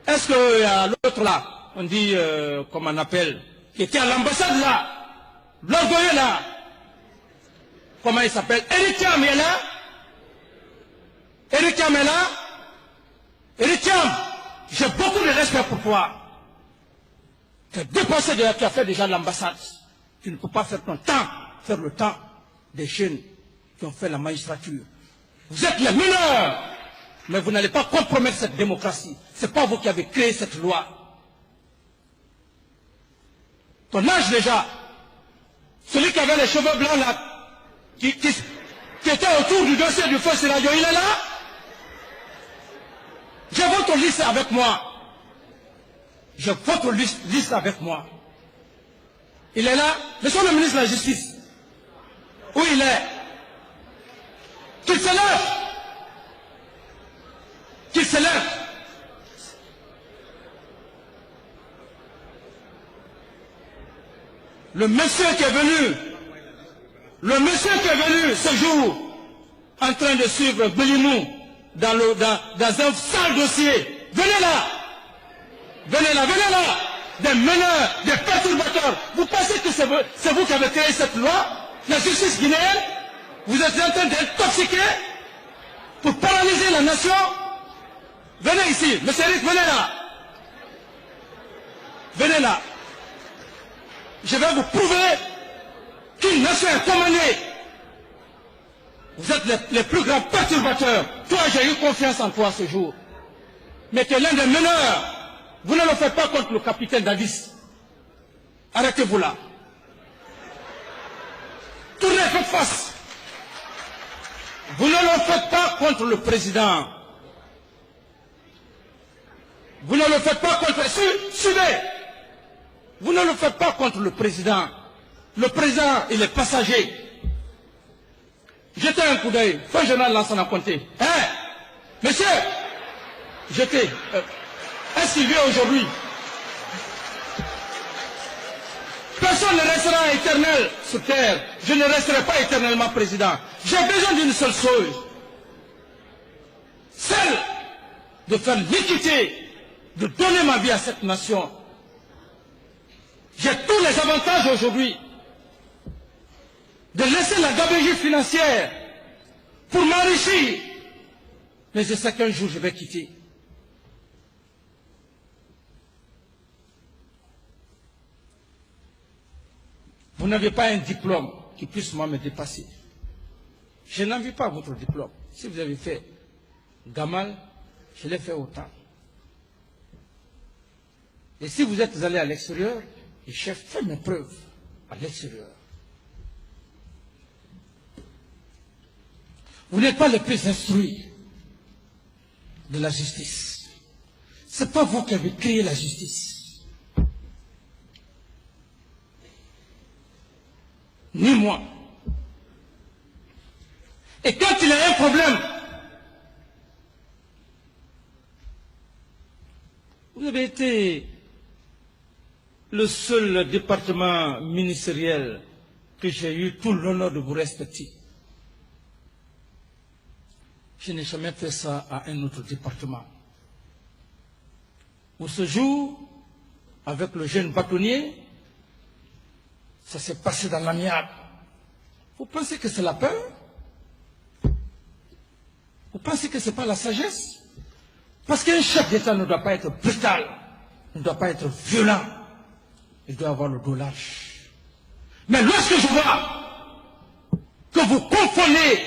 Est-ce qu'il y a l'autre là, on dit, comment on appelle, qui était à l'ambassade là, l'orgueilleux là, comment il s'appelle, Éric Thiam est là? Éric Thiam est là? Éric Thiam, j'ai beaucoup de respect pour toi. Tu as dépensé déjà, tu as fait déjà l'ambassade. Tu ne peux pas faire ton temps, faire le temps des jeunes qui ont fait la magistrature. Vous êtes les meneurs, mais vous n'allez pas compromettre cette démocratie. Ce n'est pas vous qui avez créé cette loi. Ton âge déjà, celui qui avait les cheveux blancs là, qui était autour du dossier du feu Siradio, il est là? J'ai votre liste avec moi. J'ai votre liste avec moi. Il est là? Monsieur le ministre de la Justice. Où il est? Qu'il se lève. Qu'il se lève. Le monsieur qui est venu, ce jour, en train de suivre Belimou dans un sale dossier, venez là, des meneurs, des perturbateurs. Vous pensez que c'est vous qui avez créé cette loi, la justice guinéenne? Vous êtes en train d'intoxiquer pour paralyser la nation? Venez ici, monsieur Eric, venez là. Venez là. Je vais vous prouver qu'une nation est commandée. Vous êtes les plus grands perturbateurs. Toi, j'ai eu confiance en toi ce jour. Mais tu es l'un des meneurs. Vous ne le faites pas contre le capitaine Dadis. Arrêtez-vous là. Tournez, faites face. Vous ne le faites pas contre le président. Vous ne le faites pas contre... Suivez. Vous ne le faites pas contre le président. Le président, il est passager. Jetez un coup d'œil. Fais journal Lansana à compter. Hein? Monsieur, jetez. Est-ce qu'il vient aujourd'hui? Personne ne restera éternel sur terre. Je ne resterai pas éternellement président. J'ai besoin d'une seule chose. Celle de faire l'équité, de donner ma vie à cette nation. J'ai tous les avantages aujourd'hui de laisser la gabegie financière pour m'enrichir. Mais je sais qu'un jour je vais quitter. Vous n'avez pas un diplôme qui puisse moi me dépasser. Je n'envie pas votre diplôme. Si vous avez fait Gamal, je l'ai fait autant. Et si vous êtes allé à l'extérieur, j'ai fait mes preuves à l'extérieur. Vous n'êtes pas les plus instruits de la justice. Ce n'est pas vous qui avez créé la justice. Ni moi. Et quand il y a un problème, vous avez été le seul département ministériel que j'ai eu tout l'honneur de vous respecter. Je n'ai jamais fait ça à un autre département. Pour ce jour, avec le jeune bâtonnier, ça s'est passé dans l'amiable. Vous pensez que c'est la peur? Vous pensez que ce n'est pas la sagesse? Parce qu'un chef d'État ne doit pas être brutal, ne doit pas être violent. Il doit avoir le dos large. Mais lorsque je vois que vous confondez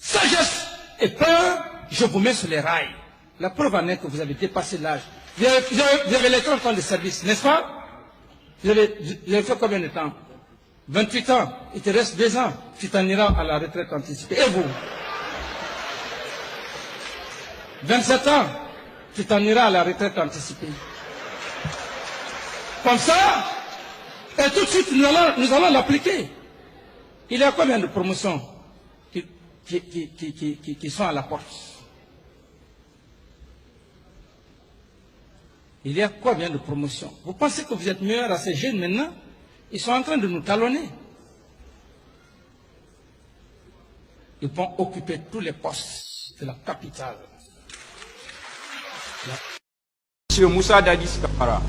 sagesse et peur, je vous mets sur les rails. La preuve en est que vous avez dépassé l'âge. Vous avez les 30 ans de service, n'est-ce pas? Vous avez fait combien de temps? 28 ans. Il te reste 2 ans. Tu t'en iras à la retraite anticipée. Et vous? 27 ans. Tu t'en iras à la retraite anticipée. Comme ça, et tout de suite, nous allons l'appliquer. Il y a combien de promotions qui sont à la porte? Il y a combien de promotions? Vous pensez que vous êtes meilleurs à ces jeunes maintenant? Ils sont en train de nous talonner. Ils vont occuper tous les postes de la capitale. Monsieur Moussa Dadis Kamara.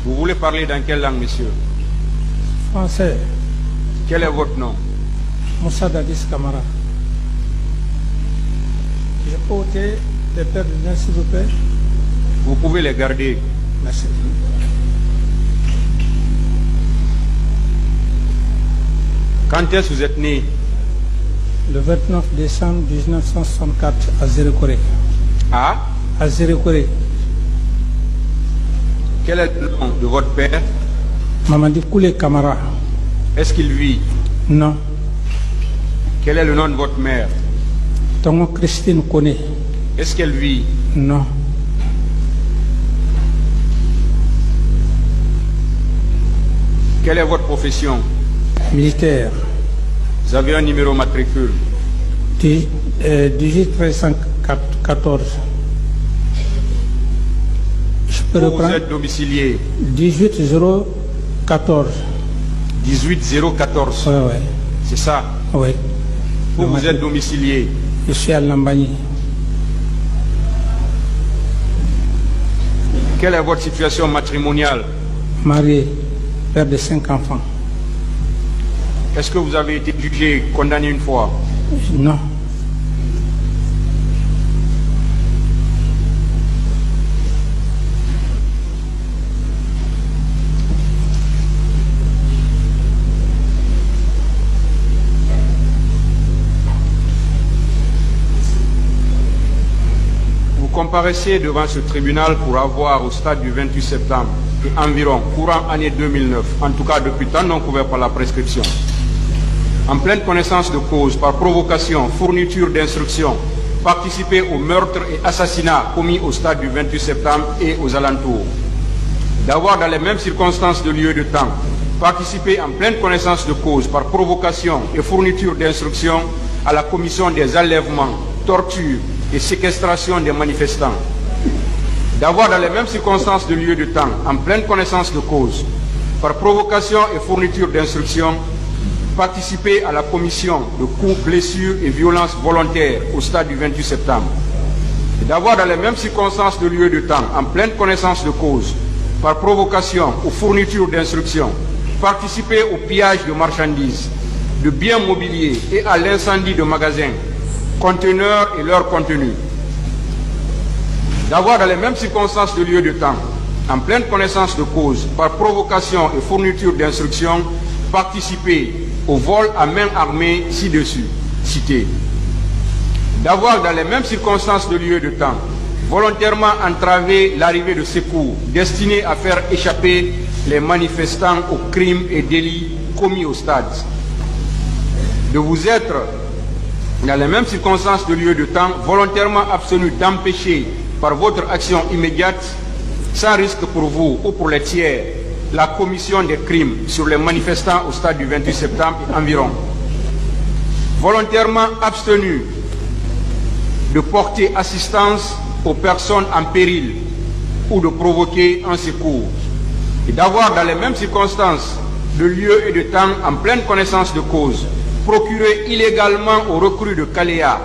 Vous voulez parler dans quelle langue, monsieur? Français. Quel est votre nom? Moussa Dadis Kamara. Je peux ôter les paires de lunettes, s'il vous plaît? Vous pouvez les garder. Merci. Quand est-ce que vous êtes né? Le 29 décembre 1964 à Zérekoré. Ah? À Zérekoré. Quel est le nom de votre père? Mamadi Koulé Kamara. Est-ce qu'il vit? Non. Quel est le nom de votre mère? Tongo Christine Kone. Est-ce qu'elle vit? Non. Quelle est votre profession? Militaire. Vous avez un numéro matricule? 18 Je peux Où vous reprendre? êtes domicilié? 18014. 18014. Oui, oui. C'est ça? Oui. Où vous êtes domicilié? Je suis à Lambani. Quelle est votre situation matrimoniale? Marié, père de 5 enfants. Est-ce que vous avez été jugé, condamné une fois? Non. Vous comparaissez devant ce tribunal pour avoir au stade du 28 septembre et environ, courant année 2009, en tout cas depuis temps non couvert par la prescription, en pleine connaissance de cause, par provocation, fourniture d'instructions, participer au meurtre et assassinat commis au stade du 28 septembre et aux alentours, d'avoir dans les mêmes circonstances de lieu et de temps, participer en pleine connaissance de cause, par provocation et fourniture d'instructions à la commission des enlèvements, tortures et séquestration des manifestants, d'avoir dans les mêmes circonstances de lieu et de temps, en pleine connaissance de cause, par provocation et fourniture d'instructions, participer à la commission de coups, blessures et violences volontaires au stade du 28 septembre, et d'avoir dans les mêmes circonstances de lieu et de temps, en pleine connaissance de cause, par provocation ou fourniture d'instructions, participer au pillage de marchandises, de biens mobiliers et à l'incendie de magasins, conteneurs et leur contenu, d'avoir dans les mêmes circonstances de lieu et de temps, en pleine connaissance de cause, par provocation et fourniture d'instructions, participer au vol à main armée ci-dessus, cité, d'avoir dans les mêmes circonstances de lieu et de temps, volontairement entravé l'arrivée de secours destinés à faire échapper les manifestants aux crimes et délits commis au stade, de vous être dans les mêmes circonstances de lieu et de temps, volontairement abstenu d'empêcher par votre action immédiate, sans risque pour vous ou pour les tiers, la commission des crimes sur les manifestants au stade du 28 septembre et environ. Volontairement abstenu de porter assistance aux personnes en péril ou de provoquer un secours. Et d'avoir dans les mêmes circonstances de lieu et de temps, en pleine connaissance de cause, procuré illégalement aux recrues de Caléa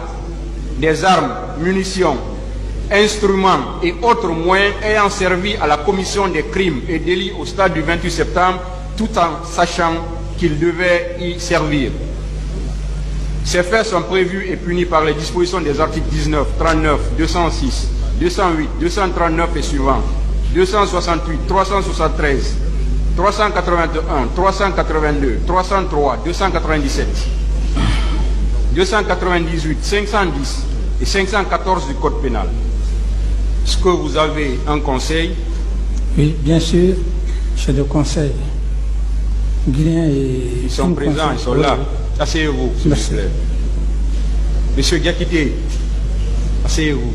des armes, munitions, instruments et autres moyens ayant servi à la commission des crimes et délits au stade du 28 septembre, tout en sachant qu'ils devaient y servir. Ces faits sont prévus et punis par les dispositions des articles 19, 39, 206, 208, 239 et suivants, 268, 373, 381, 382, 303, 297, 298, 510 et 514 du Code pénal. Est-ce que vous avez un conseil? Oui, bien sûr, j'ai des conseils. Guinéens et... Ils sont présents, ils sont là. Asseyez-vous, s'il vous plaît. Monsieur Diakité, asseyez-vous.